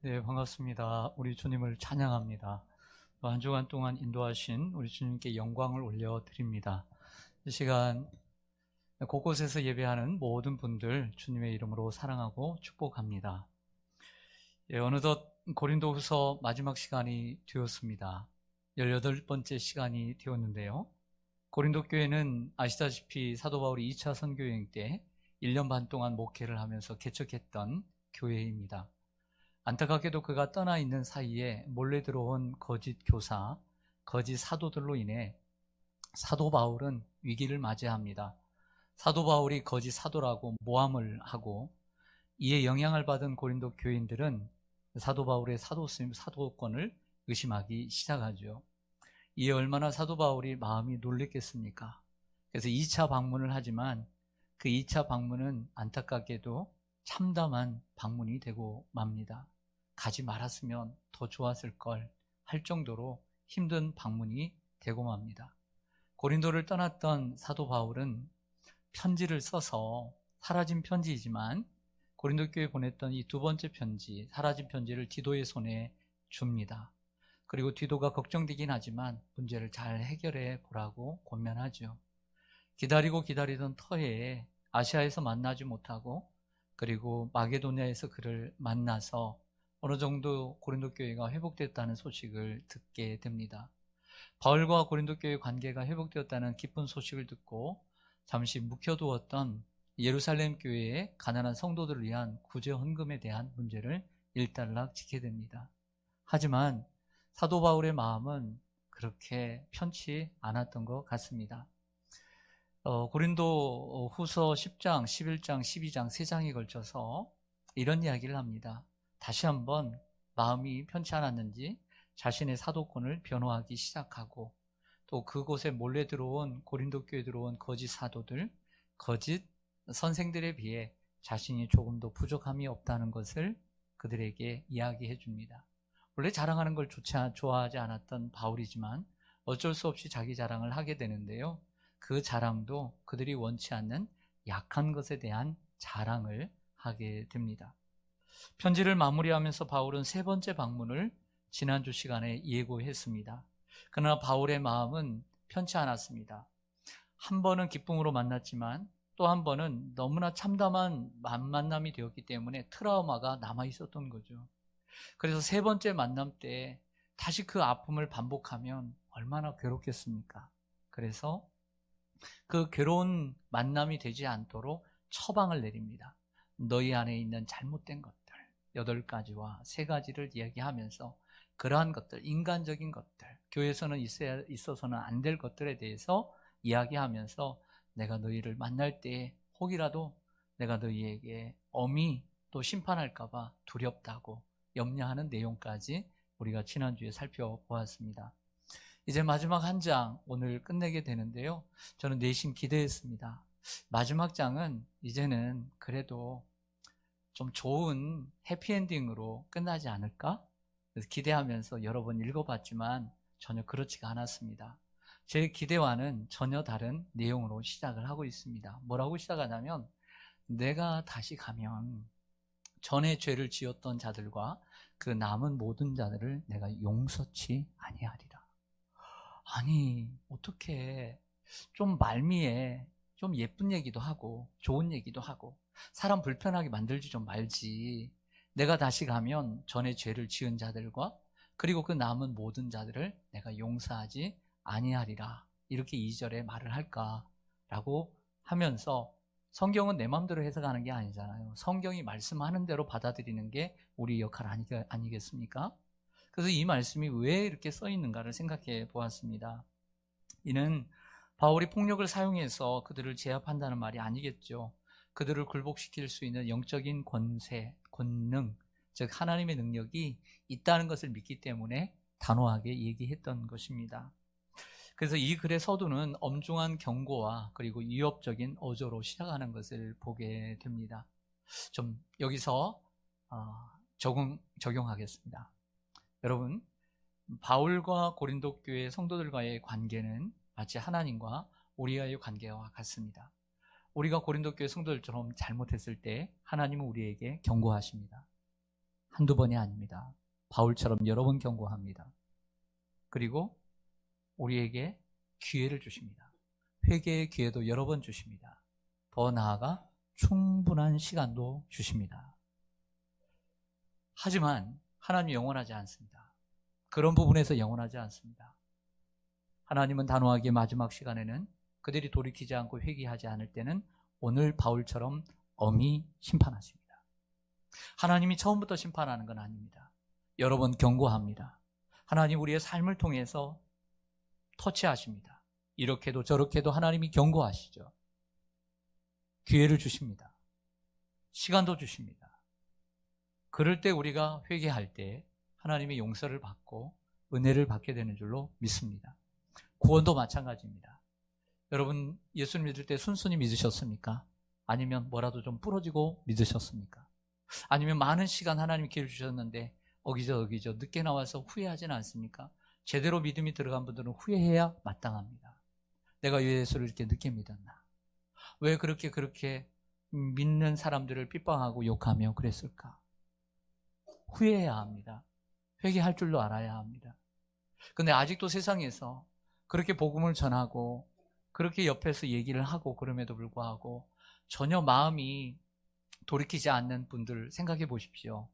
네, 반갑습니다. 우리 주님을 찬양합니다. 또 한 주간 동안 인도하신 우리 주님께 영광을 올려드립니다. 이 시간 곳곳에서 예배하는 모든 분들 주님의 이름으로 사랑하고 축복합니다. 예, 어느덧 고린도후서 마지막 시간이 되었습니다. 18번째 시간이 되었는데요. 고린도 교회는 아시다시피 사도 바울이 2차 선교여행 때 1년 반 동안 목회를 하면서 개척했던 교회입니다. 안타깝게도 그가 떠나 있는 사이에 몰래 들어온 거짓 교사, 거짓 사도들로 인해 사도 바울은 위기를 맞이합니다. 사도 바울이 거짓 사도라고 모함을 하고 이에 영향을 받은 고린도 교인들은 사도 바울의 사도권을 의심하기 시작하죠. 이에 얼마나 사도 바울이 마음이 놀랬겠습니까? 그래서 2차 방문을 하지만 그 2차 방문은 안타깝게도 참담한 방문이 되고 맙니다. 가지 말았으면 더 좋았을 걸 할 정도로 힘든 방문이 되고 맙니다. 고린도를 떠났던 사도 바울은 편지를 써서 사라진 편지이지만 고린도 교회에 보냈던 이 두 번째 편지, 사라진 편지를 디도의 손에 줍니다. 그리고 디도가 걱정되긴 하지만 문제를 잘 해결해 보라고 권면하죠. 기다리고 기다리던 터에 아시아에서 만나지 못하고 그리고 마게도냐에서 그를 만나서 어느 정도 고린도 교회가 회복됐다는 소식을 듣게 됩니다. 바울과 고린도 교회 관계가 회복되었다는 기쁜 소식을 듣고 잠시 묵혀두었던 예루살렘 교회의 가난한 성도들을 위한 구제 헌금에 대한 문제를 일단락 지게 됩니다. 하지만 사도 바울의 마음은 그렇게 편치 않았던 것 같습니다. 고린도 후서 10장, 11장, 12장 3장에 걸쳐서 이런 이야기를 합니다. 다시 한번 마음이 편치 않았는지 자신의 사도권을 변호하기 시작하고 또 그곳에 몰래 들어온 고린도 교회에 들어온 거짓 사도들, 거짓 선생들에 비해 자신이 조금 더 부족함이 없다는 것을 그들에게 이야기해 줍니다. 원래 자랑하는 걸 좋아하지 않았던 바울이지만 어쩔 수 없이 자기 자랑을 하게 되는데요. 그 자랑도 그들이 원치 않는 약한 것에 대한 자랑을 하게 됩니다. 편지를 마무리하면서 바울은 세 번째 방문을 지난주 시간에 예고했습니다. 그러나 바울의 마음은 편치 않았습니다. 한 번은 기쁨으로 만났지만 또 한 번은 너무나 참담한 만남이 되었기 때문에 트라우마가 남아 있었던 거죠. 그래서 세 번째 만남 때 다시 그 아픔을 반복하면 얼마나 괴롭겠습니까? 그래서 그 괴로운 만남이 되지 않도록 처방을 내립니다. 너희 안에 있는 잘못된 것들 8가지와 3가지를 이야기하면서 그러한 것들, 인간적인 것들, 교회에서는 있어서는 안 될 것들에 대해서 이야기하면서 내가 너희를 만날 때 혹이라도 내가 너희에게 엄히 또 심판할까 봐 두렵다고 염려하는 내용까지 우리가 지난주에 살펴보았습니다. 이제 마지막 한 장 오늘 끝내게 되는데요. 저는 내심 기대했습니다. 마지막 장은 이제는 그래도 좀 좋은 해피엔딩으로 끝나지 않을까? 그래서 기대하면서 여러 번 읽어봤지만 전혀 그렇지가 않았습니다. 제 기대와는 전혀 다른 내용으로 시작을 하고 있습니다. 뭐라고 시작하냐면 내가 다시 가면 전에 죄를 지었던 자들과 그 남은 모든 자들을 내가 용서치 아니하리라. 아니 어떻게 좀 말미에 좀 예쁜 얘기도 하고 좋은 얘기도 하고 사람 불편하게 만들지 좀 말지. 내가 다시 가면 전에 죄를 지은 자들과 그리고 그 남은 모든 자들을 내가 용서하지 아니하리라. 이렇게 2절에 말을 할까라고 하면서 성경은 내 마음대로 해석하는 게 아니잖아요. 성경이 말씀하는 대로 받아들이는 게 우리 역할 아니겠습니까? 그래서 이 말씀이 왜 이렇게 써 있는가를 생각해 보았습니다. 이는 바울이 폭력을 사용해서 그들을 제압한다는 말이 아니겠죠. 그들을 굴복시킬 수 있는 영적인 권세, 권능, 즉 하나님의 능력이 있다는 것을 믿기 때문에 단호하게 얘기했던 것입니다. 그래서 이 글의 서두는 엄중한 경고와 그리고 위협적인 어조로 시작하는 것을 보게 됩니다. 좀 여기서 적용하겠습니다. 여러분, 바울과 고린도 교회 성도들과의 관계는 마치 하나님과 우리와의 관계와 같습니다. 우리가 고린도 교회 성도들처럼 잘못했을 때 하나님은 우리에게 경고하십니다. 한두 번이 아닙니다. 바울처럼 여러 번 경고합니다. 그리고 우리에게 기회를 주십니다. 회개의 기회도 여러 번 주십니다. 더 나아가 충분한 시간도 주십니다. 하지만 하나님이 영원하지 않습니다. 그런 부분에서 영원하지 않습니다. 하나님은 단호하게 마지막 시간에는 그들이 돌이키지 않고 회개하지 않을 때는 오늘 바울처럼 엄히 심판하십니다. 하나님이 처음부터 심판하는 건 아닙니다. 여러 번 경고합니다. 하나님 우리의 삶을 통해서 터치하십니다. 이렇게도 저렇게도 하나님이 경고하시죠. 기회를 주십니다. 시간도 주십니다. 그럴 때 우리가 회개할 때 하나님의 용서를 받고 은혜를 받게 되는 줄로 믿습니다. 구원도 마찬가지입니다. 여러분 예수를 믿을 때 순순히 믿으셨습니까? 아니면 뭐라도 좀 부러지고 믿으셨습니까? 아니면 많은 시간 하나님이 기회를 주셨는데 어기저 늦게 나와서 후회하지는 않습니까? 제대로 믿음이 들어간 분들은 후회해야 마땅합니다. 내가 예수를 이렇게 늦게 믿었나? 왜 그렇게 믿는 사람들을 핍박하고 욕하며 그랬을까? 후회해야 합니다. 회개할 줄도 알아야 합니다. 근데 아직도 세상에서 그렇게 복음을 전하고 그렇게 옆에서 얘기를 하고 그럼에도 불구하고 전혀 마음이 돌이키지 않는 분들 생각해 보십시오.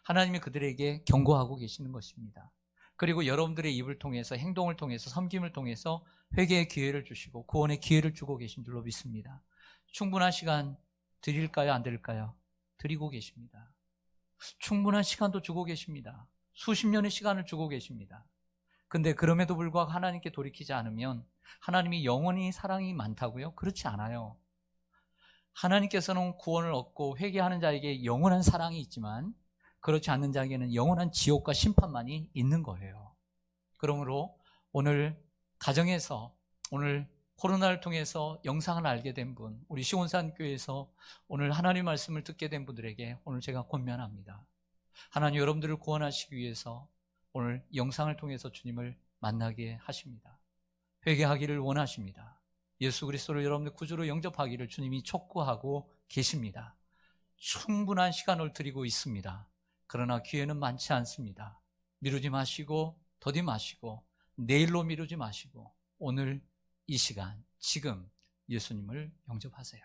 하나님이 그들에게 경고하고 계시는 것입니다. 그리고 여러분들의 입을 통해서 행동을 통해서 섬김을 통해서 회개의 기회를 주시고 구원의 기회를 주고 계신 줄로 믿습니다. 충분한 시간 드릴까요? 안 드릴까요? 드리고 계십니다. 충분한 시간도 주고 계십니다. 수십 년의 시간을 주고 계십니다. 근데 그럼에도 불구하고 하나님께 돌이키지 않으면 하나님이 영원히 사랑이 많다고요? 그렇지 않아요. 하나님께서는 구원을 얻고 회개하는 자에게 영원한 사랑이 있지만 그렇지 않는 자에게는 영원한 지옥과 심판만이 있는 거예요. 그러므로 오늘 가정에서 오늘 코로나를 통해서 영상을 알게 된 분, 우리 시온산교회에서 오늘 하나님 말씀을 듣게 된 분들에게 오늘 제가 권면합니다. 하나님 여러분들을 구원하시기 위해서 오늘 영상을 통해서 주님을 만나게 하십니다. 회개하기를 원하십니다. 예수 그리스도를 여러분들 구주로 영접하기를 주님이 촉구하고 계십니다. 충분한 시간을 드리고 있습니다. 그러나 기회는 많지 않습니다. 미루지 마시고 더디 마시고 내일로 미루지 마시고 오늘 이 시간 지금 예수님을 영접하세요.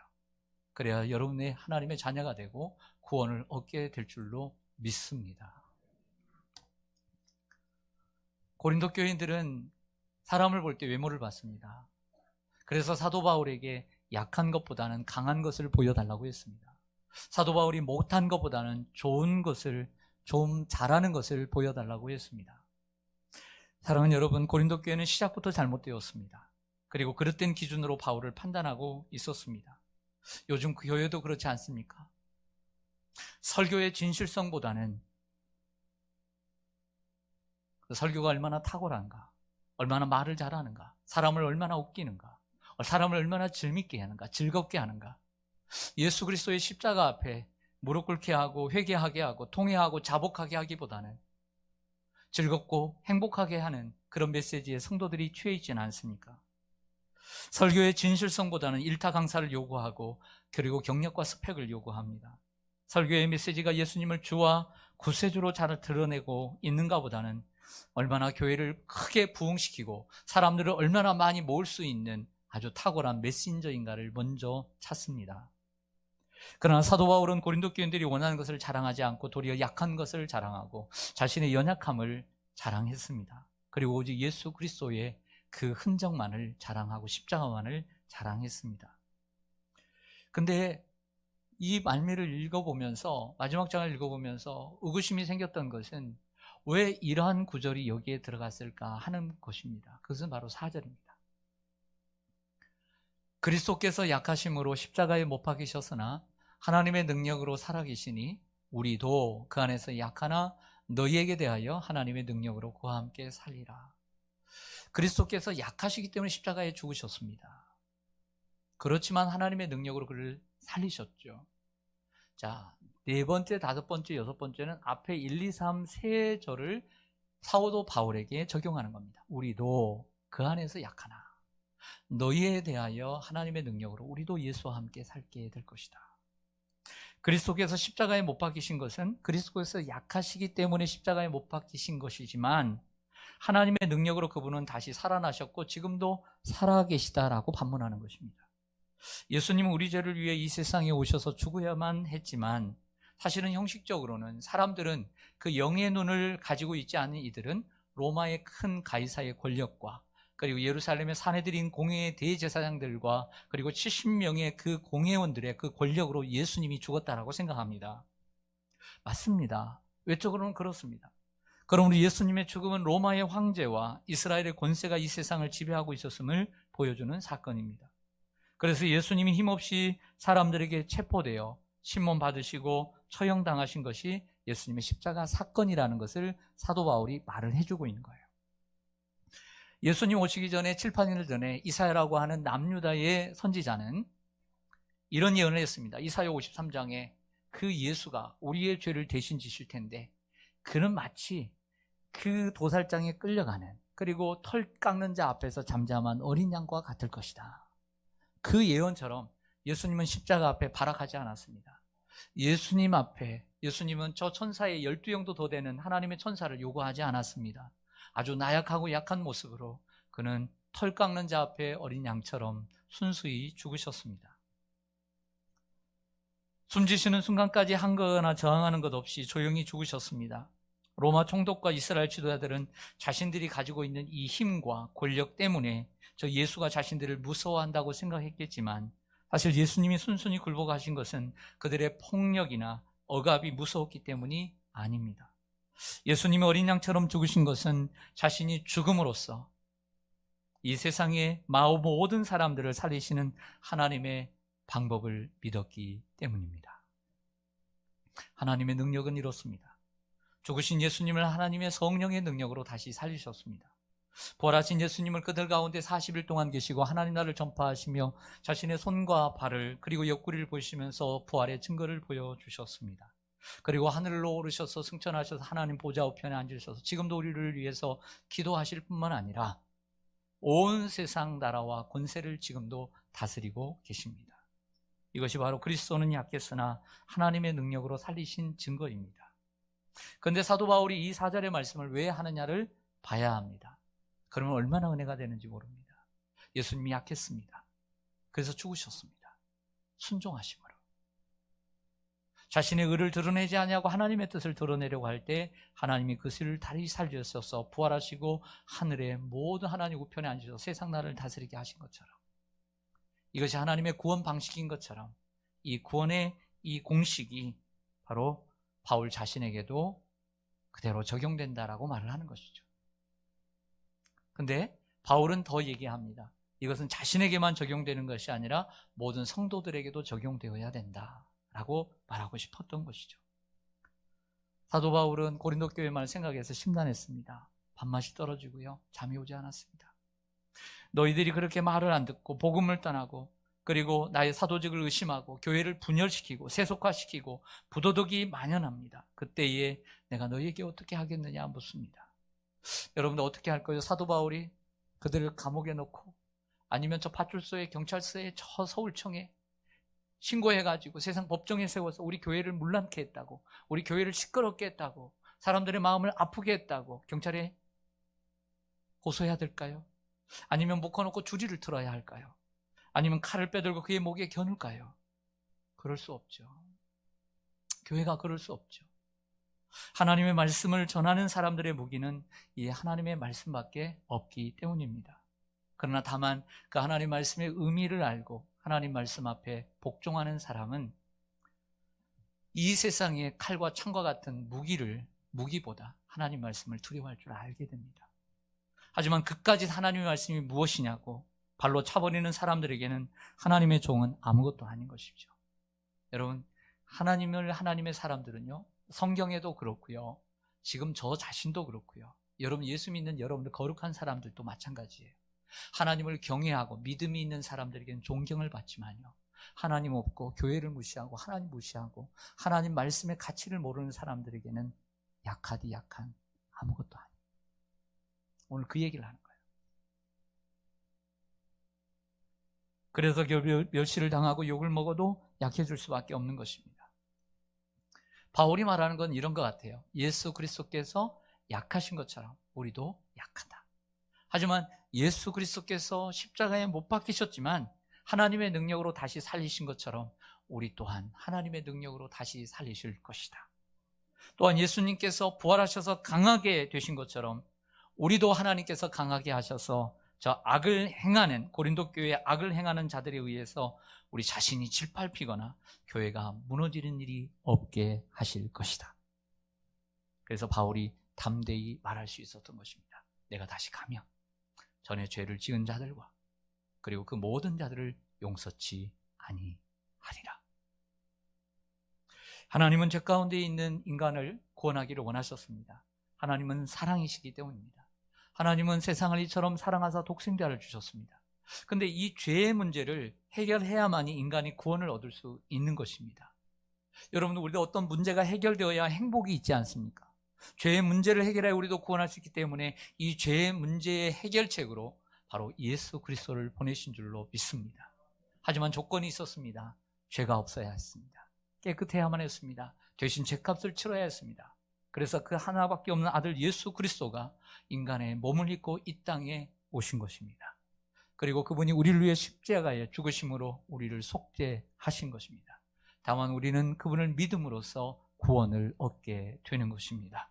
그래야 여러분의 하나님의 자녀가 되고 구원을 얻게 될 줄로 믿습니다. 고린도 교인들은 사람을 볼 때 외모를 봤습니다. 그래서 사도 바울에게 약한 것보다는 강한 것을 보여달라고 했습니다. 사도 바울이 못한 것보다는 좋은 것을, 좀 잘하는 것을 보여달라고 했습니다. 사랑하는 여러분, 고린도 교회는 시작부터 잘못되었습니다. 그리고 그릇된 기준으로 바울을 판단하고 있었습니다. 요즘 그 교회도 그렇지 않습니까? 설교의 진실성보다는 그 설교가 얼마나 탁월한가, 얼마나 말을 잘하는가, 사람을 얼마나 웃기는가, 사람을 얼마나 재밌게 하는가, 즐겁게 하는가, 예수 그리스도의 십자가 앞에 무릎 꿇게 하고 회개하게 하고 통회하고 자복하게 하기보다는 즐겁고 행복하게 하는 그런 메시지에 성도들이 취해 있지는 않습니까? 설교의 진실성보다는 일타 강사를 요구하고 그리고 경력과 스펙을 요구합니다. 설교의 메시지가 예수님을 주와 구세주로 잘 드러내고 있는가 보다는 얼마나 교회를 크게 부흥시키고 사람들을 얼마나 많이 모을 수 있는 아주 탁월한 메신저인가를 먼저 찾습니다. 그러나 사도 바울은 고린도 교인들이 원하는 것을 자랑하지 않고 도리어 약한 것을 자랑하고 자신의 연약함을 자랑했습니다. 그리고 오직 예수 그리스도의 그 흔적만을 자랑하고 십자가만을 자랑했습니다. 근데 이 말미를 읽어보면서, 마지막 장을 읽어보면서 의구심이 생겼던 것은 왜 이러한 구절이 여기에 들어갔을까 하는 것입니다. 그것은 바로 4절입니다. 그리스도께서 약하심으로 십자가에 못 박히셨으나 하나님의 능력으로 살아계시니 우리도 그 안에서 약하나 너희에게 대하여 하나님의 능력으로 그와 함께 살리라. 그리스도께서 약하시기 때문에 십자가에 죽으셨습니다. 그렇지만 하나님의 능력으로 그를 살리셨죠. 자, 네 번째, 다섯 번째, 여섯 번째는 앞에 1, 2, 3, 세 절을 사도 바울에게 적용하는 겁니다. 우리도 그 안에서 약하나 너희에 대하여 하나님의 능력으로 우리도 예수와 함께 살게 될 것이다. 그리스도께서 십자가에 못 박히신 것은 그리스도께서 약하시기 때문에 십자가에 못 박히신 것이지만 하나님의 능력으로 그분은 다시 살아나셨고 지금도 살아계시다라고 반문하는 것입니다. 예수님은 우리 죄를 위해 이 세상에 오셔서 죽어야만 했지만 사실은 형식적으로는 사람들은 그 영의 눈을 가지고 있지 않은 이들은 로마의 큰 가이사의 권력과 그리고 예루살렘의 사내들인 공회의 대제사장들과 그리고 70명의 그 공회원들의 그 권력으로 예수님이 죽었다라고 생각합니다. 맞습니다. 외적으로는 그렇습니다. 그러므로 예수님의 죽음은 로마의 황제와 이스라엘의 권세가 이 세상을 지배하고 있었음을 보여주는 사건입니다. 그래서 예수님이 힘없이 사람들에게 체포되어 신문 받으시고 처형당하신 것이 예수님의 십자가 사건이라는 것을 사도 바울이 말을 해주고 있는 거예요. 예수님 오시기 전에 7, 8년 전에 이사야라고 하는 남유다의 선지자는 이런 예언을 했습니다. 이사야 53장에 그 예수가 우리의 죄를 대신 지실 텐데 그는 마치 그 도살장에 끌려가는 그리고 털 깎는 자 앞에서 잠잠한 어린 양과 같을 것이다. 그 예언처럼 예수님은 십자가 앞에 발악하지 않았습니다. 예수님 앞에 예수님은 저 천사의 12영도 더 되는 하나님의 천사를 요구하지 않았습니다. 아주 나약하고 약한 모습으로 그는 털 깎는 자 앞에 어린 양처럼 순수히 죽으셨습니다. 숨지시는 순간까지 한거나 저항하는 것 없이 조용히 죽으셨습니다. 로마 총독과 이스라엘 지도자들은 자신들이 가지고 있는 이 힘과 권력 때문에 저 예수가 자신들을 무서워한다고 생각했겠지만 사실 예수님이 순순히 굴복하신 것은 그들의 폭력이나 억압이 무서웠기 때문이 아닙니다. 예수님이 어린 양처럼 죽으신 것은 자신이 죽음으로써 이 세상의 모든 사람들을 살리시는 하나님의 방법을 믿었기 때문입니다. 하나님의 능력은 이렇습니다. 죽으신 예수님을 하나님의 성령의 능력으로 다시 살리셨습니다. 부활하신 예수님을 그들 가운데 40일 동안 계시고 하나님 나라를 전파하시며 자신의 손과 발을 그리고 옆구리를 보시면서 부활의 증거를 보여주셨습니다. 그리고 하늘로 오르셔서 승천하셔서 하나님 보좌 우편에 앉으셔서 지금도 우리를 위해서 기도하실 뿐만 아니라 온 세상 나라와 권세를 지금도 다스리고 계십니다. 이것이 바로 그리스도는 약했으나 하나님의 능력으로 살리신 증거입니다. 그런데 사도 바울이 이 4절의 말씀을 왜 하느냐를 봐야 합니다. 그러면 얼마나 은혜가 되는지 모릅니다. 예수님이 약했습니다. 그래서 죽으셨습니다. 순종하심으로. 자신의 의를 드러내지 아니하고 하나님의 뜻을 드러내려고 할 때 하나님이 그 씨를 다시 살리셔서 부활하시고 하늘의 모든 하나님 우편에 앉으셔서 세상 나라를 다스리게 하신 것처럼 이것이 하나님의 구원 방식인 것처럼 이 구원의 이 공식이 바로 바울 자신에게도 그대로 적용된다라고 말을 하는 것이죠. 그런데 바울은 더 얘기합니다. 이것은 자신에게만 적용되는 것이 아니라 모든 성도들에게도 적용되어야 된다라고 말하고 싶었던 것이죠. 사도 바울은 고린도 교회만을 생각해서 심란했습니다. 밥맛이 떨어지고요. 잠이 오지 않았습니다. 너희들이 그렇게 말을 안 듣고 복음을 떠나고 그리고 나의 사도직을 의심하고 교회를 분열시키고 세속화시키고 부도덕이 만연합니다. 그때에 내가 너희에게 어떻게 하겠느냐 묻습니다. 여러분들 어떻게 할 거예요? 사도 바울이 그들을 감옥에 넣고 아니면 저 파출소에 경찰서에 저 서울청에 신고해가지고 세상 법정에 세워서 우리 교회를 문란케 했다고 우리 교회를 시끄럽게 했다고 사람들의 마음을 아프게 했다고 경찰에 고소해야 될까요? 아니면 묶어놓고 주리를 틀어야 할까요? 아니면 칼을 빼들고 그의 목에 겨눌까요? 그럴 수 없죠. 교회가 그럴 수 없죠. 하나님의 말씀을 전하는 사람들의 무기는 이 하나님의 말씀밖에 없기 때문입니다. 그러나 다만 그 하나님 말씀의 의미를 알고 하나님 말씀 앞에 복종하는 사람은 이 세상의 칼과 창과 같은 무기보다 하나님 말씀을 두려워할 줄 알게 됩니다. 하지만 그까지 하나님의 말씀이 무엇이냐고 발로 차버리는 사람들에게는 하나님의 종은 아무것도 아닌 것이죠. 여러분, 하나님의 사람들은요, 성경에도 그렇고요, 지금 저 자신도 그렇고요, 여러분 예수 믿는 여러분들 거룩한 사람들도 마찬가지예요. 하나님을 경외하고 믿음이 있는 사람들에게는 존경을 받지만요, 하나님 없고 교회를 무시하고 하나님 무시하고 하나님 말씀의 가치를 모르는 사람들에게는 약하디 약한 아무것도 아니에요. 오늘 그 얘기를 하는 거예요. 그래서 멸시를 당하고 욕을 먹어도 약해질 수밖에 없는 것입니다. 바울이 말하는 건 이런 것 같아요. 예수 그리스도께서 약하신 것처럼 우리도 약하다. 하지만 예수 그리스도께서 십자가에 못 박히셨지만 하나님의 능력으로 다시 살리신 것처럼 우리 또한 하나님의 능력으로 다시 살리실 것이다. 또한 예수님께서 부활하셔서 강하게 되신 것처럼 우리도 하나님께서 강하게 하셔서 저 악을 행하는, 고린도 교회에 악을 행하는 자들에 의해서 우리 자신이 질팔피거나 교회가 무너지는 일이 없게 하실 것이다. 그래서 바울이 담대히 말할 수 있었던 것입니다. 내가 다시 가면 전에 죄를 지은 자들과 그리고 그 모든 자들을 용서치 아니하리라. 하나님은 죄 가운데 있는 인간을 구원하기를 원하셨습니다. 하나님은 사랑이시기 때문입니다. 하나님은 세상을 이처럼 사랑하사 독생자를 주셨습니다. 그런데 이 죄의 문제를 해결해야만이 인간이 구원을 얻을 수 있는 것입니다. 여러분, 우리도 어떤 문제가 해결되어야 행복이 있지 않습니까? 죄의 문제를 해결해 우리도 구원할 수 있기 때문에 이 죄의 문제의 해결책으로 바로 예수 그리스도를 보내신 줄로 믿습니다. 하지만 조건이 있었습니다. 죄가 없어야 했습니다. 깨끗해야만 했습니다. 대신 죄값을 치러야 했습니다. 그래서 그 하나밖에 없는 아들 예수 그리스도가 인간의 몸을 입고 이 땅에 오신 것입니다. 그리고 그분이 우리를 위해 십자가에 죽으심으로 우리를 속죄하신 것입니다. 다만 우리는 그분을 믿음으로써 구원을 얻게 되는 것입니다.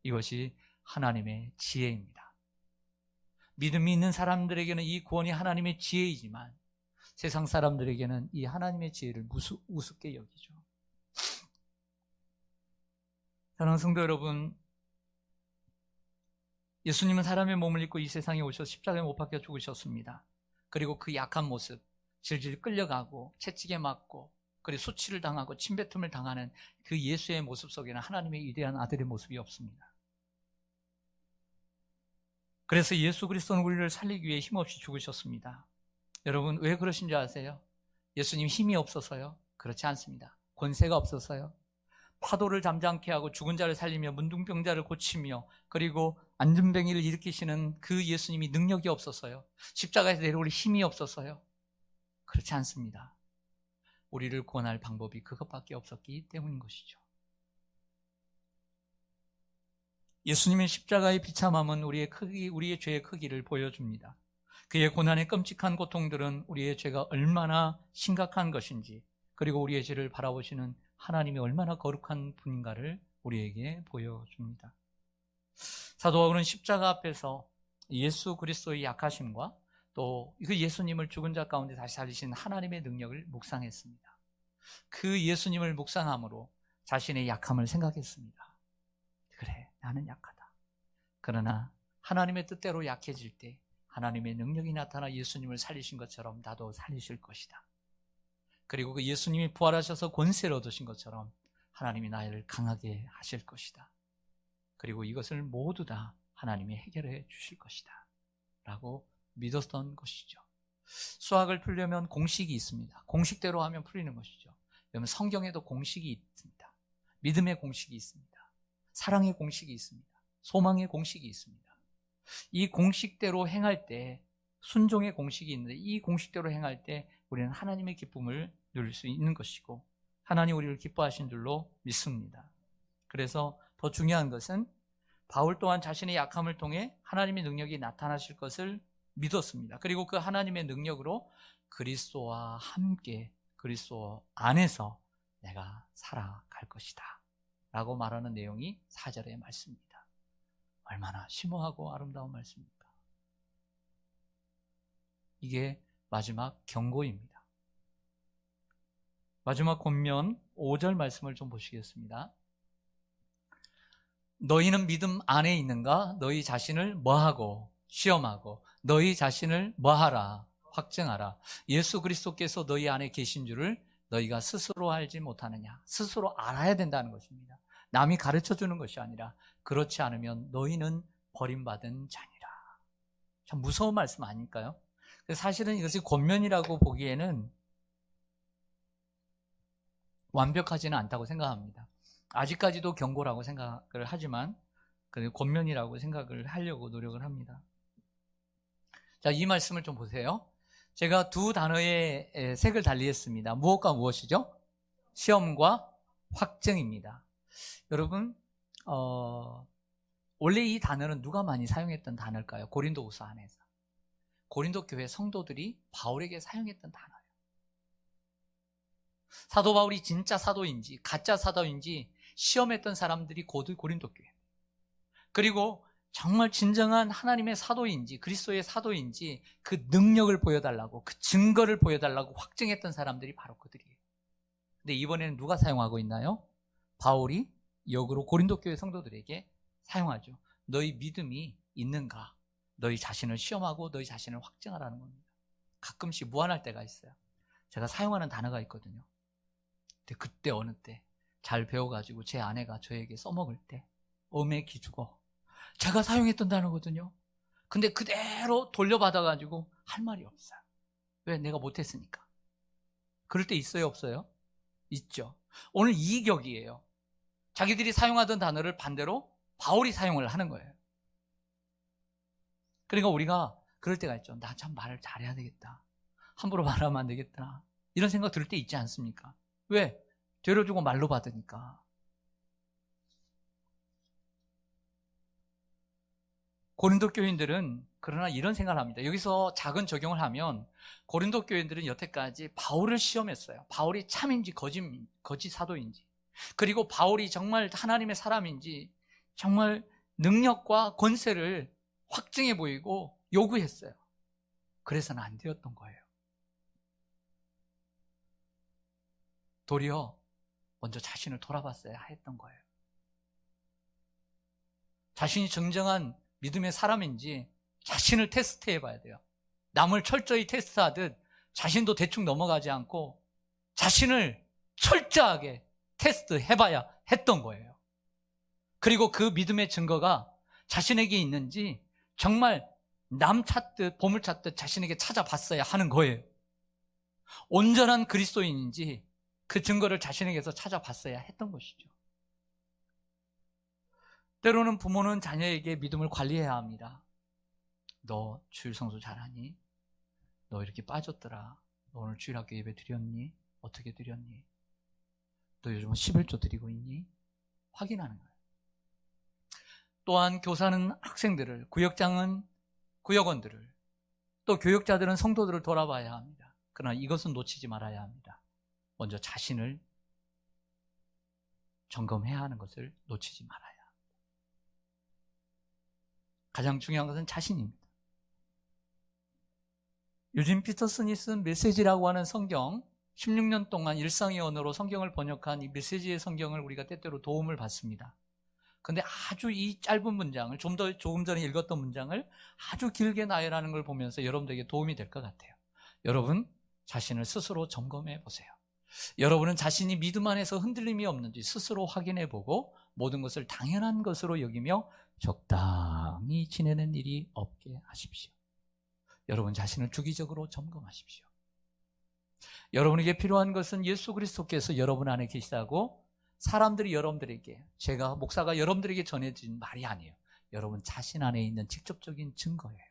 이것이 하나님의 지혜입니다. 믿음이 있는 사람들에게는 이 구원이 하나님의 지혜이지만 세상 사람들에게는 이 하나님의 지혜를 우습게 여기죠. 사랑하는 성도 여러분, 예수님은 사람의 몸을 입고 이 세상에 오셔서 십자가에 못 박혀 죽으셨습니다. 그리고 그 약한 모습, 질질 끌려가고 채찍에 맞고 그리고 수치를 당하고 침뱉음을 당하는 그 예수의 모습 속에는 하나님의 위대한 아들의 모습이 없습니다. 그래서 예수 그리스도는 우리를 살리기 위해 힘없이 죽으셨습니다. 여러분, 왜 그러신 줄 아세요? 예수님 힘이 없어서요? 그렇지 않습니다. 권세가 없어서요? 파도를 잠잠케 하고 죽은 자를 살리며 문둥병자를 고치며 그리고 안진뱅이를 일으키시는 그 예수님이 능력이 없어서요? 십자가에서 내려올 힘이 없어서요? 그렇지 않습니다. 우리를 구원할 방법이 그것밖에 없었기 때문인 것이죠. 예수님의 십자가의 비참함은 우리의 죄의 크기를 보여줍니다. 그의 고난의 끔찍한 고통들은 우리의 죄가 얼마나 심각한 것인지 그리고 우리의 죄를 바라보시는 하나님이 얼마나 거룩한 분인가를 우리에게 보여줍니다. 사도 바울은 십자가 앞에서 예수 그리스도의 약하심과 또 그 예수님을 죽은 자 가운데 다시 살리신 하나님의 능력을 묵상했습니다. 그 예수님을 묵상함으로 자신의 약함을 생각했습니다. 그래, 나는 약하다. 그러나 하나님의 뜻대로 약해질 때 하나님의 능력이 나타나 예수님을 살리신 것처럼 나도 살리실 것이다. 그리고 그 예수님이 부활하셔서 권세를 얻으신 것처럼 하나님이 나를 강하게 하실 것이다. 그리고 이것을 모두 다 하나님이 해결해 주실 것이다 라고 믿었던 것이죠. 수학을 풀려면 공식이 있습니다. 공식대로 하면 풀리는 것이죠. 여러분, 성경에도 공식이 있습니다. 믿음의 공식이 있습니다. 사랑의 공식이 있습니다. 소망의 공식이 있습니다. 이 공식대로 행할 때 순종의 공식이 있는데 이 공식대로 행할 때 우리는 하나님의 기쁨을 누릴 수 있는 것이고 하나님 우리를 기뻐하신 줄로 믿습니다. 그래서 더 중요한 것은 바울 또한 자신의 약함을 통해 하나님의 능력이 나타나실 것을 믿었습니다. 그리고 그 하나님의 능력으로 그리스도와 함께 그리스도 안에서 내가 살아갈 것이다 라고 말하는 내용이 4절의 말씀입니다. 얼마나 심오하고 아름다운 말씀입니까? 이게 마지막 경고입니다. 마지막 권면 5절 말씀을 좀 보시겠습니다. 너희는 믿음 안에 있는가? 너희 자신을 뭐하고? 시험하고 너희 자신을 뭐하라? 확증하라. 예수 그리스도께서 너희 안에 계신 줄을 너희가 스스로 알지 못하느냐? 스스로 알아야 된다는 것입니다. 남이 가르쳐주는 것이 아니라 그렇지 않으면 너희는 버림받은 자니라. 참 무서운 말씀 아닐까요? 사실은 이것이 권면이라고 보기에는 완벽하지는 않다고 생각합니다. 아직까지도 경고라고 생각을 하지만 권면이라고 생각을 하려고 노력을 합니다. 자, 이 말씀을 좀 보세요. 제가 두 단어의 색을 달리했습니다. 무엇과 무엇이죠? 시험과 확증입니다. 여러분, 원래 이 단어는 누가 많이 사용했던 단어일까요? 고린도후서 안에서. 고린도 교회 성도들이 바울에게 사용했던 단어예요. 사도 바울이 진짜 사도인지 가짜 사도인지 시험했던 사람들이 고린도 교회. 그리고 정말 진정한 하나님의 사도인지 그리스도의 사도인지 그 능력을 보여달라고, 그 증거를 보여달라고 확증했던 사람들이 바로 그들이에요. 근데 이번에는 누가 사용하고 있나요? 바울이 역으로 고린도 교회 성도들에게 사용하죠. 너희 믿음이 있는가? 너희 자신을 시험하고 너희 자신을 확증하라는 겁니다. 가끔씩 무안할 때가 있어요. 제가 사용하는 단어가 있거든요. 근데 그때 어느 때 잘 배워가지고 제 아내가 저에게 써먹을 때 엄에 기죽어. 제가 사용했던 단어거든요. 근데 그대로 돌려받아가지고 할 말이 없어요. 왜? 내가 못했으니까. 그럴 때 있어요, 없어요? 있죠. 오늘 이 격이에요. 자기들이 사용하던 단어를 반대로 바울이 사용을 하는 거예요. 그러니까 우리가 그럴 때가 있죠. 나 참 말을 잘해야 되겠다. 함부로 말하면 안 되겠다. 이런 생각 들 때 있지 않습니까? 왜? 죄를 주고 말로 받으니까. 고린도 교인들은 그러나 이런 생각을 합니다. 여기서 작은 적용을 하면 고린도 교인들은 여태까지 바울을 시험했어요. 바울이 참인지 거짓 사도인지, 그리고 바울이 정말 하나님의 사람인지 정말 능력과 권세를 확증해 보이고 요구했어요. 그래서는 안 되었던 거예요. 도리어 먼저 자신을 돌아봤어야 했던 거예요. 자신이 정정한 믿음의 사람인지 자신을 테스트해 봐야 돼요. 남을 철저히 테스트하듯 자신도 대충 넘어가지 않고 자신을 철저하게 테스트해 봐야 했던 거예요. 그리고 그 믿음의 증거가 자신에게 있는지 정말 남 찾듯 보물 찾듯 자신에게 찾아봤어야 하는 거예요. 온전한 그리스도인인지 그 증거를 자신에게서 찾아봤어야 했던 것이죠. 때로는 부모는 자녀에게 믿음을 관리해야 합니다. 너 주일 성수 잘하니? 너 이렇게 빠졌더라. 너 오늘 주일학교 예배 드렸니? 어떻게 드렸니? 너 요즘 11조 드리고 있니? 확인하는 거예요. 또한 교사는 학생들을, 구역장은 구역원들을, 또 교역자들은 성도들을 돌아봐야 합니다. 그러나 이것은 놓치지 말아야 합니다. 먼저 자신을 점검해야 하는 것을 놓치지 말아야 합니다. 가장 중요한 것은 자신입니다. 유진 피터슨이 쓴 메시지라고 하는 성경, 16년 동안 일상의 언어로 성경을 번역한 이 메시지의 성경을 우리가 때때로 도움을 받습니다. 근데 아주 이 짧은 문장을, 조금 전에 읽었던 문장을 아주 길게 나열하는 걸 보면서 여러분들에게 도움이 될 것 같아요. 여러분 자신을 스스로 점검해 보세요. 여러분은 자신이 믿음 안에서 흔들림이 없는지 스스로 확인해 보고 모든 것을 당연한 것으로 여기며 적당히 지내는 일이 없게 하십시오. 여러분 자신을 주기적으로 점검하십시오. 여러분에게 필요한 것은 예수 그리스도께서 여러분 안에 계시다고 사람들이 여러분들에게, 제가 목사가 여러분들에게 전해진 말이 아니에요. 여러분 자신 안에 있는 직접적인 증거예요.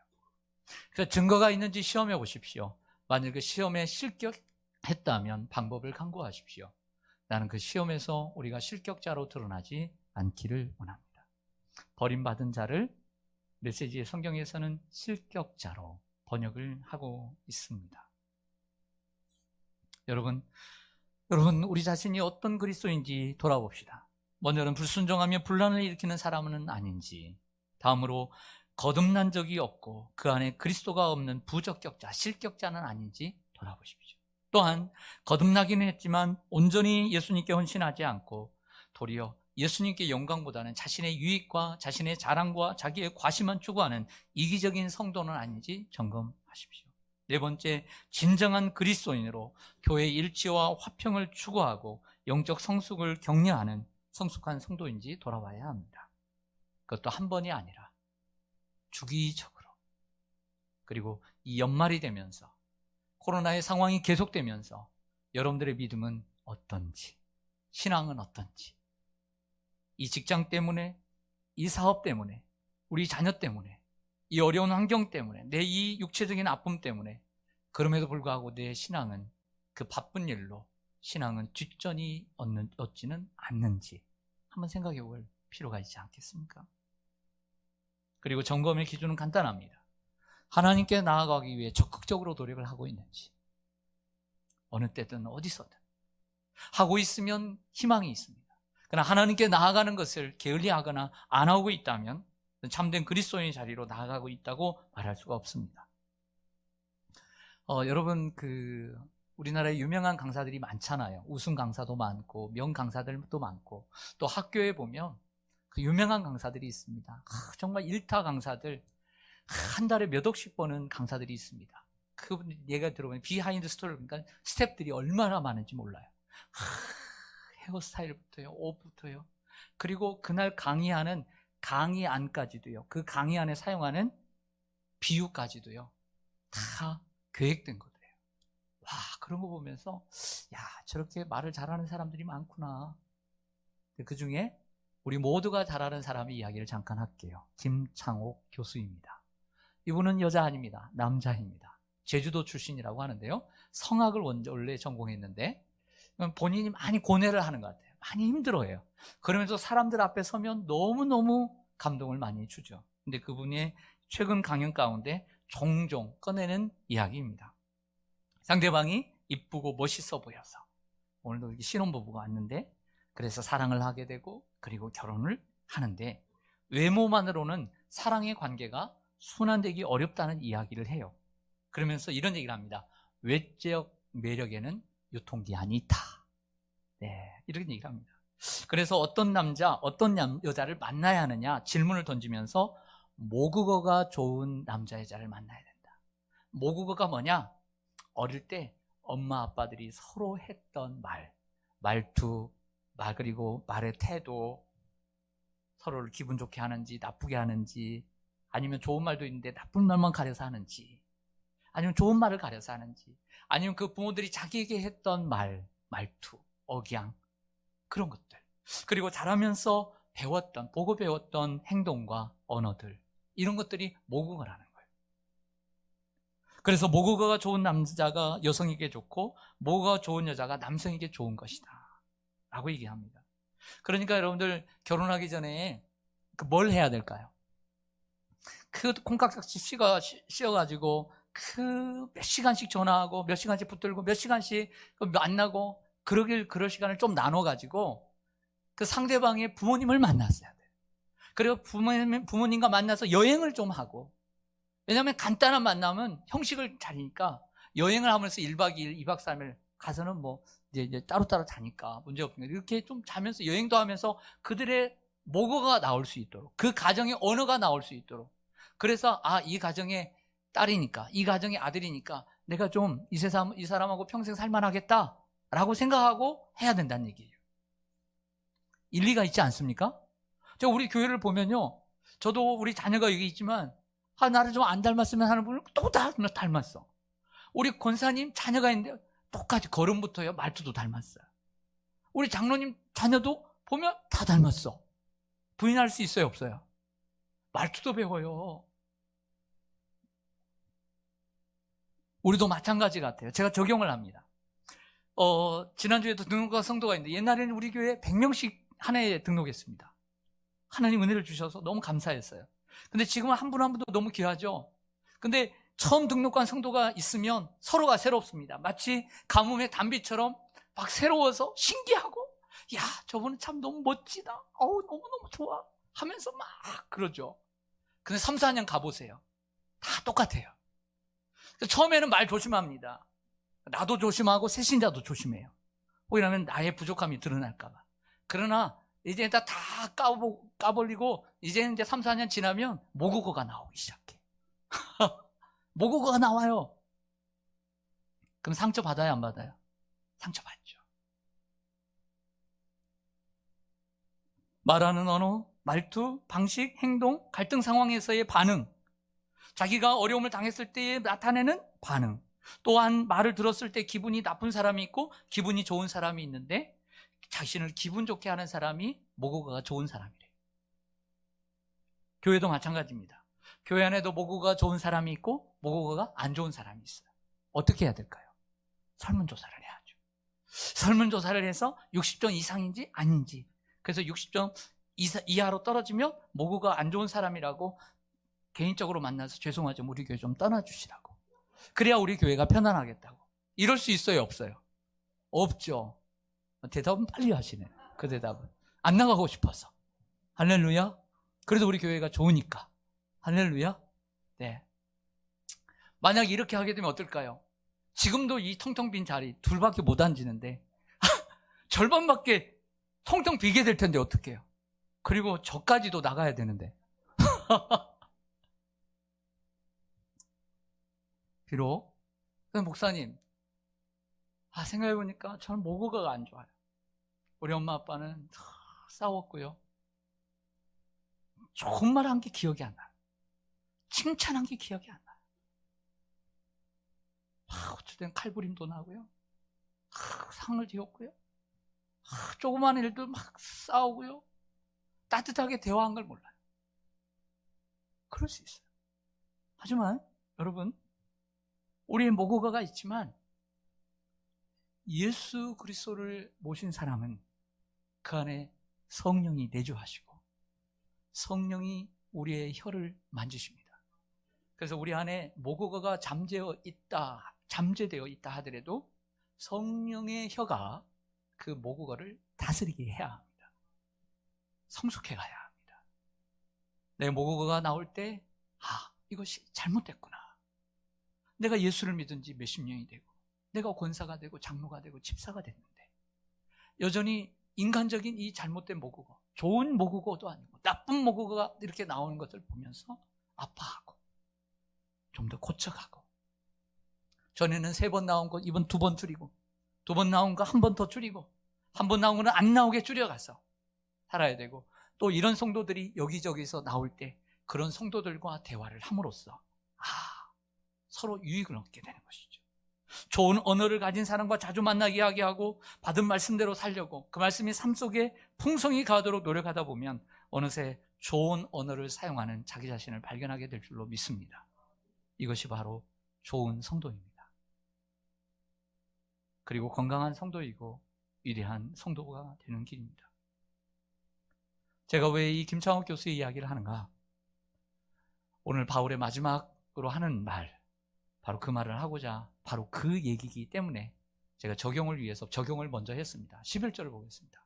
그래서 증거가 있는지 시험해 보십시오. 만약 그 시험에 실격했다면 방법을 강구하십시오. 나는 그 시험에서 우리가 실격자로 드러나지 않기를 원합니다. 버림받은 자를 메시지의 성경에서는 실격자로 번역을 하고 있습니다. 여러분 우리 자신이 어떤 그리스도인지 돌아봅시다. 먼저는 불순종하며 분란을 일으키는 사람은 아닌지, 다음으로 거듭난 적이 없고 그 안에 그리스도가 없는 부적격자, 실격자는 아닌지 돌아보십시오. 또한 거듭나기는 했지만 온전히 예수님께 헌신하지 않고 도리어 예수님께 영광보다는 자신의 유익과 자신의 자랑과 자기의 과시만 추구하는 이기적인 성도는 아닌지 점검하십시오. 네 번째, 진정한 그리스도인으로 교회의 일치와 화평을 추구하고 영적 성숙을 격려하는 성숙한 성도인지 돌아봐야 합니다. 그것도 한 번이 아니라 주기적으로, 그리고 이 연말이 되면서 코로나의 상황이 계속되면서 여러분들의 믿음은 어떤지, 신앙은 어떤지, 이 직장 때문에, 이 사업 때문에, 우리 자녀 때문에, 이 어려운 환경 때문에, 내 이 육체적인 아픔 때문에, 그럼에도 불구하고 내 신앙은 그 바쁜 일로 신앙은 뒷전이 얻지는 않는지 한번 생각해 볼 필요가 있지 않겠습니까? 그리고 점검의 기준은 간단합니다. 하나님께 나아가기 위해 적극적으로 노력을 하고 있는지, 어느 때든 어디서든 하고 있으면 희망이 있습니다. 그러나 하나님께 나아가는 것을 게을리하거나 안 하고 있다면 참된 그리스도인의 자리로 나아가고 있다고 말할 수가 없습니다. 여러분, 우리나라에 유명한 강사들이 많잖아요. 우승 강사도 많고 명 강사들도 많고, 또 학교에 보면 그 유명한 강사들이 있습니다. 정말 일타 강사들, 한 달에 몇 억씩 버는 강사들이 있습니다. 그분 얘가 들어보면 비하인드 스토리, 그러니까 스텝들이 얼마나 많은지 몰라요. 헤어스타일부터요, 옷부터요, 그리고 그날 강의하는 강의 안까지도요, 그 강의 안에 사용하는 비유까지도요, 다 계획된 거예요. 와, 그런 거 보면서 야, 저렇게 말을 잘하는 사람들이 많구나. 그 중에 우리 모두가 잘 아는 사람의 이야기를 잠깐 할게요. 김창옥 교수입니다. 이분은 여자 아닙니다. 남자입니다. 제주도 출신이라고 하는데요, 성악을 원래 전공했는데 본인이 많이 고뇌를 하는 것 같아요. 많이 힘들어해요. 그러면서 사람들 앞에 서면 너무너무 감동을 많이 주죠. 근데 그분의 최근 강연 가운데 종종 꺼내는 이야기입니다. 상대방이 이쁘고 멋있어 보여서, 오늘도 신혼부부가 왔는데 그래서 사랑을 하게 되고 그리고 결혼을 하는데, 외모만으로는 사랑의 관계가 순환되기 어렵다는 이야기를 해요. 그러면서 이런 얘기를 합니다. 외적 매력에는 유통기한이 있다. 네, 이런 얘기를 합니다. 그래서 어떤 남자, 어떤 여자를 만나야 하느냐 질문을 던지면서 모국어가 좋은 남자, 여자를 만나야 된다. 모국어가 뭐냐? 어릴 때 엄마 아빠들이 서로 했던 말투, 그리고 말의 태도, 서로를 기분 좋게 하는지 나쁘게 하는지, 아니면 좋은 말도 있는데 나쁜 말만 가려서 하는지, 아니면 좋은 말을 가려서 하는지, 아니면 그 부모들이 자기에게 했던 말투, 억양, 그런 것들, 그리고 자라면서 보고 배웠던 행동과 언어들, 이런 것들이 모국어라는 거예요. 그래서 모국어가 좋은 남자가 여성에게 좋고 모국어가 좋은 여자가 남성에게 좋은 것이다 라고 얘기합니다. 그러니까 여러분들 결혼하기 전에 뭘 해야 될까요? 그 콩깍지 씌워가지고 몇 시간씩 전화하고 몇 시간씩 붙들고 몇 시간씩 만나고 그럴 시간을 좀 나눠가지고 그 상대방의 부모님을 만났어야 돼요. 그리고 부모님과 만나서 여행을 좀 하고, 왜냐하면 간단한 만남은 형식을 차리니까 여행을 하면서 1박 2일, 2박 3일 가서는 뭐 이제 따로따로 자니까 문제 없으니까 이렇게 좀 자면서 여행도 하면서 그들의 모국어가 나올 수 있도록, 그 가정의 언어가 나올 수 있도록, 그래서 이 가정의 딸이니까, 이 가정의 아들이니까 내가 좀 이 사람하고 평생 살만하겠다 라고 생각하고 해야 된다는 얘기예요. 일리가 있지 않습니까? 우리 교회를 보면요, 저도 우리 자녀가 여기 있지만 나를 좀 안 닮았으면 하는 분을 또 닮았어. 우리 권사님 자녀가 있는데 똑같이 걸음부터요, 말투도 닮았어요. 우리 장로님 자녀도 보면 다 닮았어. 부인할 수 있어요, 없어요? 말투도 배워요. 우리도 마찬가지 같아요. 제가 적용을 합니다. 지난주에도 등록한 성도가 있는데, 옛날에는 우리 교회에 100명씩 한 해에 등록했습니다. 하나님 은혜를 주셔서 너무 감사했어요. 근데 지금은 한 분 한 분도 너무 귀하죠. 근데 처음 등록한 성도가 있으면 서로가 새롭습니다. 마치 가뭄의 단비처럼 막 새로워서 신기하고, 야, 저분은 참 너무 멋지다, 너무너무 좋아 하면서 막 그러죠. 근데 3, 4년 가보세요. 다 똑같아요. 처음에는 말 조심합니다. 나도 조심하고 새신자도 조심해요. 왜냐하면 나의 부족함이 드러날까봐. 그러나 이제 다 까버리고 이제 3, 4년 지나면 모국어가 나오기 시작해. 모국어가 나와요. 그럼 상처 받아요, 안 받아요? 상처 받죠. 말하는 언어, 말투, 방식, 행동, 갈등 상황에서의 반응, 자기가 어려움을 당했을 때 나타내는 반응, 또한 말을 들었을 때 기분이 나쁜 사람이 있고 기분이 좋은 사람이 있는데, 자신을 기분 좋게 하는 사람이 모국어가 좋은 사람이래요. 교회도 마찬가지입니다. 교회 안에도 모국어가 좋은 사람이 있고 모국어가 안 좋은 사람이 있어요. 어떻게 해야 될까요? 설문조사를 해야죠. 설문조사를 해서 60점 이상인지 아닌지, 그래서 60점 이하로 떨어지면 모구가 안 좋은 사람이라고 개인적으로 만나서 죄송하지만 우리 교회 좀 떠나주시라고. 그래야 우리 교회가 편안하겠다고. 이럴 수 있어요, 없어요? 없죠. 대답은 빨리 하시네. 그 대답은 안 나가고 싶어서. 할렐루야. 그래도 우리 교회가 좋으니까. 할렐루야. 네. 만약 이렇게 하게 되면 어떨까요? 지금도 이 텅텅 빈 자리 둘밖에 못 앉는데 절반밖에 텅텅 비게 될 텐데 어떡해요? 그리고 저까지도 나가야 되는데. 비록 목사님, 생각해보니까 저는 모고가 안 좋아요. 우리 엄마 아빠는 싸웠고요. 좋은 말 한 게 기억이 안 나요. 칭찬한 게 기억이 안 나요. 어쩔 땐 칼부림도 나고요. 상을 뒤었고요. 조그만 일도 막 싸우고요. 따뜻하게 대화한 걸 몰라요. 그럴 수 있어요. 하지만 여러분, 우리의 모고가가 있지만 예수 그리스도를 모신 사람은 그 안에 성령이 내주하시고 성령이 우리의 혀를 만지십니다. 그래서 우리 안에 모고가가 잠재되어 있다 하더라도 성령의 혀가 그 모고가를 다스리게 해야 합니다. 성숙해 가야 합니다. 내 모고가가 나올 때 이것이 잘못됐구나. 내가 예수를 믿은 지 몇십 년이 되고 내가 권사가 되고 장로가 되고 집사가 됐는데 여전히 인간적인 이 잘못된 모국어, 좋은 모국어도 아니고 나쁜 모국어가 이렇게 나오는 것을 보면서 아파하고 좀 더 고쳐가고, 전에는 3번 나온 거 이번 2번 줄이고, 2번 나온 거 1번 더 줄이고, 1번 나온 거는 안 나오게 줄여가서 살아야 되고, 또 이런 성도들이 여기저기서 나올 때 그런 성도들과 대화를 함으로써 서로 유익을 얻게 되는 것이죠. 좋은 언어를 가진 사람과 자주 만나 이야기하고 받은 말씀대로 살려고 그 말씀이 삶 속에 풍성히 가도록 노력하다 보면 어느새 좋은 언어를 사용하는 자기 자신을 발견하게 될 줄로 믿습니다. 이것이 바로 좋은 성도입니다. 그리고 건강한 성도이고 위대한 성도가 되는 길입니다. 제가 왜 이 김창옥 교수의 이야기를 하는가? 오늘 바울의 마지막으로 하는 말, 바로 그 말을 하고자 바로 그 얘기이기 때문에 제가 적용을 위해서 적용을 먼저 했습니다. 11절을 보겠습니다.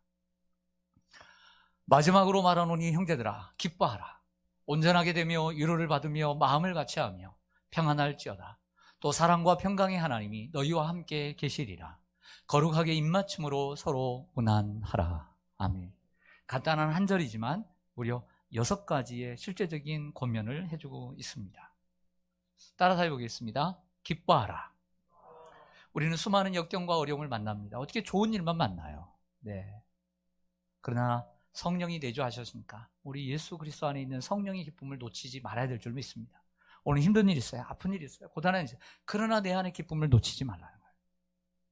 마지막으로 말하노니 형제들아 기뻐하라. 온전하게 되며 위로를 받으며 마음을 같이하며 평안할지어다. 또 사랑과 평강의 하나님이 너희와 함께 계시리라. 거룩하게 입맞춤으로 서로 문안하라. 아멘. 간단한 한 절이지만 무려 6가지의 실제적인 권면을 해주고 있습니다. 따라서 해보겠습니다. 기뻐하라. 우리는 수많은 역경과 어려움을 만납니다. 어떻게 좋은 일만 만나요? 네. 그러나 성령이 내주하셨으니까 우리 예수 그리스도 안에 있는 성령의 기쁨을 놓치지 말아야 될 줄 믿습니다. 오늘 힘든 일 있어요. 아픈 일 있어요. 고단한 일 있어요. 그러나 내 안의 기쁨을 놓치지 말라는 거예요.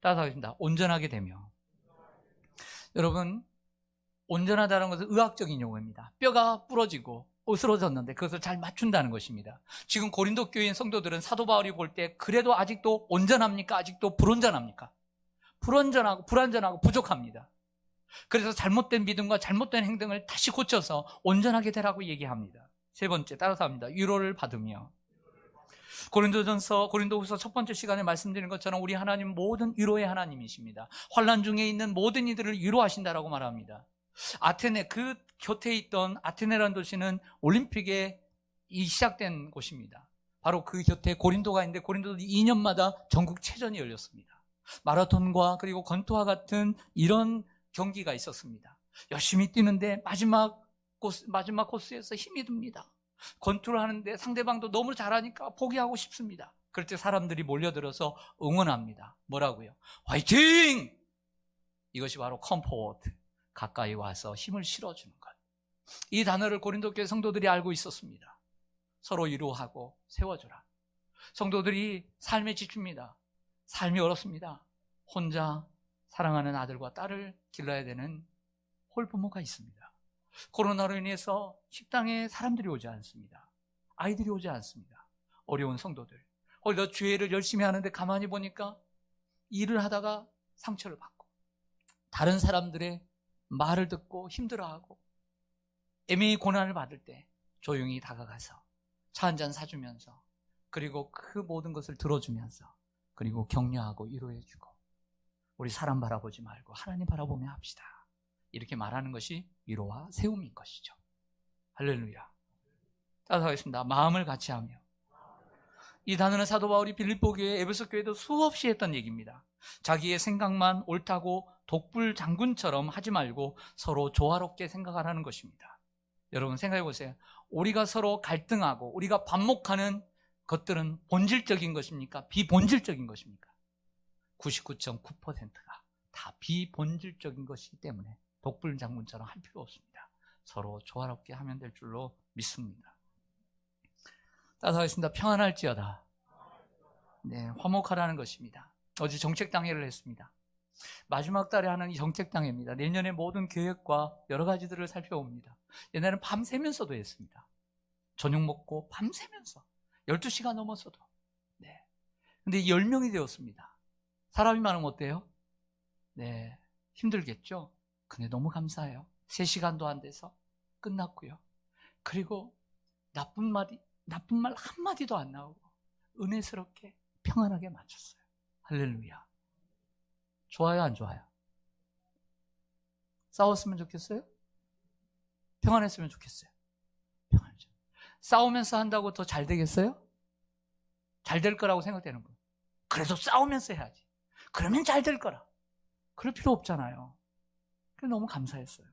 따라서 하겠습니다. 온전하게 되며. 여러분, 온전하다는 것은 의학적인 용어입니다. 뼈가 부러지고 으스러졌는데 그것을 잘 맞춘다는 것입니다. 지금 고린도 교인 성도들은 사도 바울이 볼 때 그래도 아직도 온전합니까? 아직도 불온전합니까? 불완전하고 부족합니다. 그래서 잘못된 믿음과 잘못된 행동을 다시 고쳐서 온전하게 되라고 얘기합니다. 3번째, 따라서 합니다. 위로를 받으며. 고린도후서 1번째 시간에 말씀드린 것처럼 우리 하나님 모든 위로의 하나님이십니다. 환난 중에 있는 모든 이들을 위로하신다라고 말합니다. 아테네, 그 곁에 있던 아테네라는 도시는 올림픽에 시작된 곳입니다. 바로 그 곁에 고린도가 있는데 고린도도 2년마다 전국체전이 열렸습니다. 마라톤과 그리고 권투와 같은 이런 경기가 있었습니다. 열심히 뛰는데 마지막 코스에서 힘이 듭니다. 권투를 하는데 상대방도 너무 잘하니까 포기하고 싶습니다. 그럴 때 사람들이 몰려들어서 응원합니다. 뭐라고요? 화이팅! 이것이 바로 컴포트, 가까이 와서 힘을 실어주는 것. 이 단어를 고린도 교회 성도들이 알고 있었습니다. 서로 위로하고 세워주라. 성도들이 삶에 지칩니다. 삶이 어렵습니다. 혼자 사랑하는 아들과 딸을 길러야 되는 홀부모가 있습니다. 코로나로 인해서 식당에 사람들이 오지 않습니다. 아이들이 오지 않습니다. 어려운 성도들. 거기다 주회를 열심히 하는데 가만히 보니까 일을 하다가 상처를 받고 다른 사람들의 말을 듣고 힘들어하고 애매히 고난을 받을 때 조용히 다가가서 차 한잔 사주면서, 그리고 그 모든 것을 들어주면서, 그리고 격려하고 위로해주고, 우리 사람 바라보지 말고 하나님 바라보며 합시다, 이렇게 말하는 것이 위로와 세움인 것이죠. 할렐루야. 따라하겠습니다. 마음을 같이 하며. 이 단어는 사도 바울이 빌립보 교회, 에베소 교회도 수없이 했던 얘기입니다. 자기의 생각만 옳다고 독불 장군처럼 하지 말고 서로 조화롭게 생각하라는 것입니다. 여러분 생각해 보세요. 우리가 서로 갈등하고 우리가 반목하는 것들은 본질적인 것입니까? 비본질적인 것입니까? 99.9%가 다 비본질적인 것이기 때문에 독불 장군처럼 할 필요 없습니다. 서로 조화롭게 하면 될 줄로 믿습니다. 따라하겠습니다. 평안할지어다. 네, 화목하라는 것입니다. 어제 정책당회를 했습니다. 마지막 달에 하는 이 정책당회입니다. 내년에 모든 계획과 여러 가지들을 살펴봅니다. 옛날에는 밤새면서도 했습니다. 저녁 먹고 밤새면서 12시간 넘었어도. 네. 근데 10명이 되었습니다. 사람이 많으면 어때요? 네, 힘들겠죠? 근데 너무 감사해요. 3시간도 안 돼서 끝났고요. 그리고 나쁜 말 한마디도 안 나오고 은혜스럽게 평안하게 마쳤어요. 할렐루야. 좋아요, 안 좋아요? 싸웠으면 좋겠어요? 평안했으면 좋겠어요? 평안하죠. 싸우면서 한다고 더 잘 되겠어요? 잘 될 거라고 생각되는 거예요. 그래도 싸우면서 해야지. 그러면 잘 될 거라. 그럴 필요 없잖아요. 그래서 너무 감사했어요.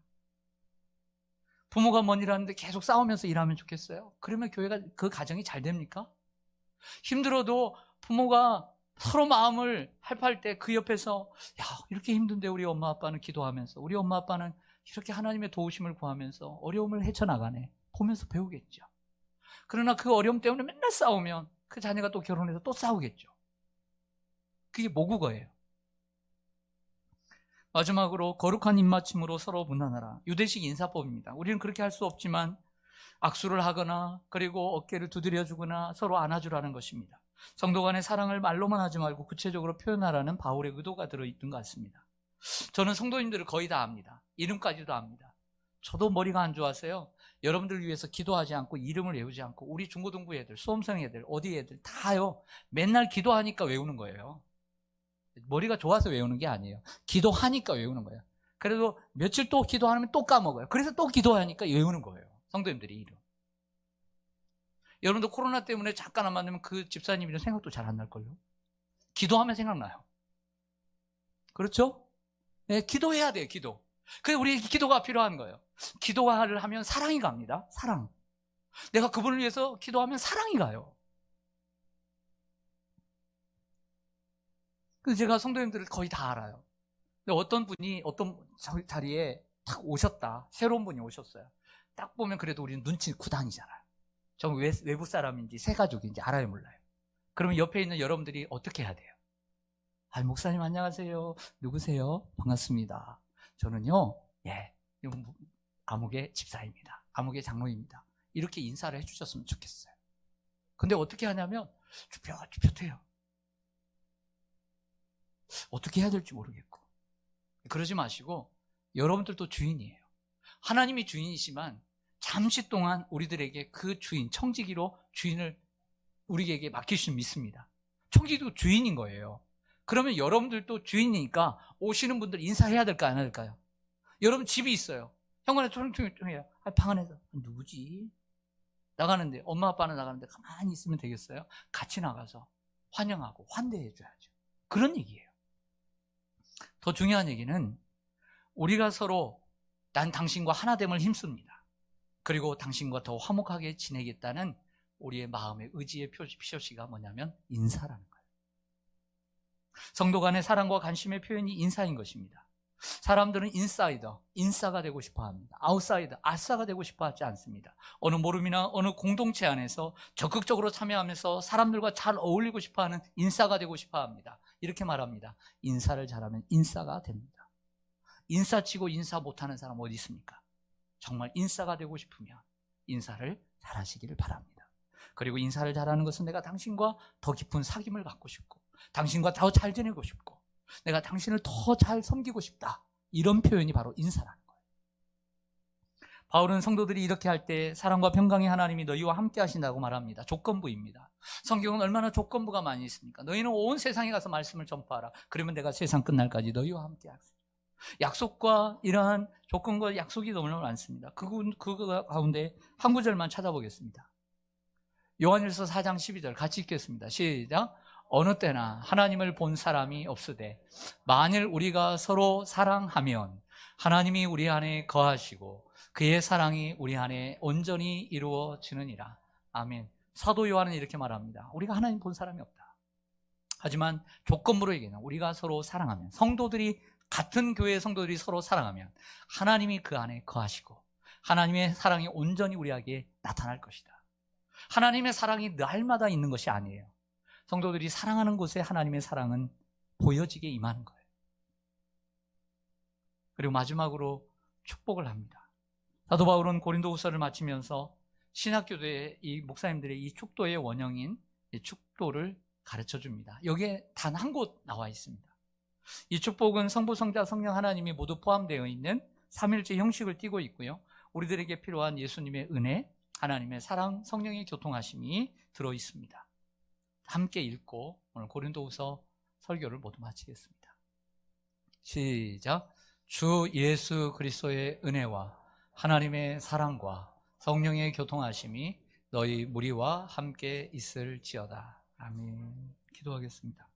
부모가 뭔 일 하는데 계속 싸우면서 일하면 좋겠어요? 그러면 교회가, 그 가정이 잘 됩니까? 힘들어도 부모가 서로 마음을 합할 때 그 옆에서, 야, 이렇게 힘든데 우리 엄마 아빠는 기도하면서, 우리 엄마 아빠는 이렇게 하나님의 도우심을 구하면서 어려움을 헤쳐나가네, 보면서 배우겠죠. 그러나 그 어려움 때문에 맨날 싸우면 그 자녀가 또 결혼해서 또 싸우겠죠. 그게 모국어예요. 마지막으로 거룩한 입맞춤으로 서로 문안하라. 유대식 인사법입니다. 우리는 그렇게 할 수 없지만 악수를 하거나 그리고 어깨를 두드려주거나 서로 안아주라는 것입니다. 성도 간의 사랑을 말로만 하지 말고 구체적으로 표현하라는 바울의 의도가 들어있던 것 같습니다. 저는 성도님들을 거의 다 압니다. 이름까지도 압니다. 저도 머리가 안 좋아서요, 여러분들 위해서 기도하지 않고 이름을 외우지 않고 우리 중고등부 애들, 수험생 애들, 어디 애들 다요, 맨날 기도하니까 외우는 거예요. 머리가 좋아서 외우는 게 아니에요. 기도하니까 외우는 거예요. 그래도 며칠 또 기도하면 또 까먹어요. 그래서 또 기도하니까 외우는 거예요. 성도님들이 이름. 여러분도 코로나 때문에 잠깐 안 만나면 그 집사님 이름 생각도 잘 안 날걸요. 기도하면 생각나요. 그렇죠? 네, 기도해야 돼요. 기도. 그래서 우리 기도가 필요한 거예요. 기도를 하면 사랑이 갑니다. 사랑. 내가 그분을 위해서 기도하면 사랑이 가요. 그래서 제가 성도님들을 거의 다 알아요. 근데 어떤 분이 어떤 자리에 딱 오셨다. 새로운 분이 오셨어요. 딱 보면 그래도 우리는 눈치 구당이잖아요. 저 외부 사람인지 새 가족인지 알아요, 몰라요? 그러면 옆에 있는 여러분들이 어떻게 해야 돼요? 아, 목사님 안녕하세요. 누구세요? 반갑습니다. 저는요, 아무개 집사입니다. 아무개 장로입니다. 이렇게 인사를 해주셨으면 좋겠어요. 근데 어떻게 하냐면 주뼛주뼛해요. 어떻게 해야 될지 모르겠고. 그러지 마시고 여러분들도 주인이에요. 하나님이 주인이지만 잠시 동안 우리들에게 그 주인, 청지기로 주인을 우리에게 맡길 수 믿습니다. 청지기도 주인인 거예요. 그러면 여러분들도 주인이니까 오시는 분들 인사해야 될까 안 해야 될까요? 여러분 집이 있어요. 현관에 조용조용해요. 방 안에서 누구지? 나가는데, 엄마 아빠는 나가는데 가만히 있으면 되겠어요? 같이 나가서 환영하고 환대해 줘야죠. 그런 얘기예요. 더 중요한 얘기는 우리가 서로 난 당신과 하나됨을 힘씁니다. 그리고 당신과 더 화목하게 지내겠다는 우리의 마음의 의지의 표시가 뭐냐면 인사라는 거예요. 성도 간의 사랑과 관심의 표현이 인사인 것입니다. 사람들은 인싸가 되고 싶어 합니다. 아싸가 되고 싶어 하지 않습니다. 어느 모임이나 어느 공동체 안에서 적극적으로 참여하면서 사람들과 잘 어울리고 싶어 하는 인싸가 되고 싶어 합니다. 이렇게 말합니다. 인사를 잘하면 인싸가 됩니다. 인싸치고 인사 못하는 사람 어디 있습니까? 정말 인싸가 되고 싶으면 인사를 잘하시기를 바랍니다. 그리고 인사를 잘하는 것은 내가 당신과 더 깊은 사귐을 갖고 싶고 당신과 더 잘 지내고 싶고 내가 당신을 더 잘 섬기고 싶다. 이런 표현이 바로 인사라는 거예요. 바울은 성도들이 이렇게 할 때 사랑과 평강의 하나님이 너희와 함께 하신다고 말합니다. 조건부입니다. 성경은 얼마나 조건부가 많이 있습니까? 너희는 온 세상에 가서 말씀을 전파하라. 그러면 내가 세상 끝날까지 너희와 함께 하겠습니다. 약속과 이러한 조건과 약속이 너무 많습니다. 그 가운데 한 구절만 찾아보겠습니다. 요한일서 4장 12절 같이 읽겠습니다. 시작. 어느 때나 하나님을 본 사람이 없으되 만일 우리가 서로 사랑하면 하나님이 우리 안에 거하시고 그의 사랑이 우리 안에 온전히 이루어지느니라. 아멘. 사도 요한은 이렇게 말합니다. 우리가 하나님 본 사람이 없다. 하지만 조건부로 얘기해요. 우리가 서로 사랑하면, 성도들이, 같은 교회의 성도들이 서로 사랑하면 하나님이 그 안에 거하시고 하나님의 사랑이 온전히 우리에게 나타날 것이다. 하나님의 사랑이 날마다 있는 것이 아니에요. 성도들이 사랑하는 곳에 하나님의 사랑은 보여지게 임하는 거예요. 그리고 마지막으로 축복을 합니다. 사도 바울은 고린도후서를 마치면서 신학교도의 이 목사님들의 이 축도의 원형인 이 축도를 가르쳐 줍니다. 여기에 단 한 곳 나와 있습니다. 이 축복은 성부, 성자, 성령 하나님이 모두 포함되어 있는 삼일째 형식을 띠고 있고요. 우리들에게 필요한 예수님의 은혜, 하나님의 사랑, 성령의 교통하심이 들어 있습니다. 함께 읽고 오늘 고린도후서 설교를 모두 마치겠습니다. 시작. 주 예수 그리스도의 은혜와 하나님의 사랑과 성령의 교통하심이 너희 무리와 함께 있을지어다. 아멘. 기도하겠습니다.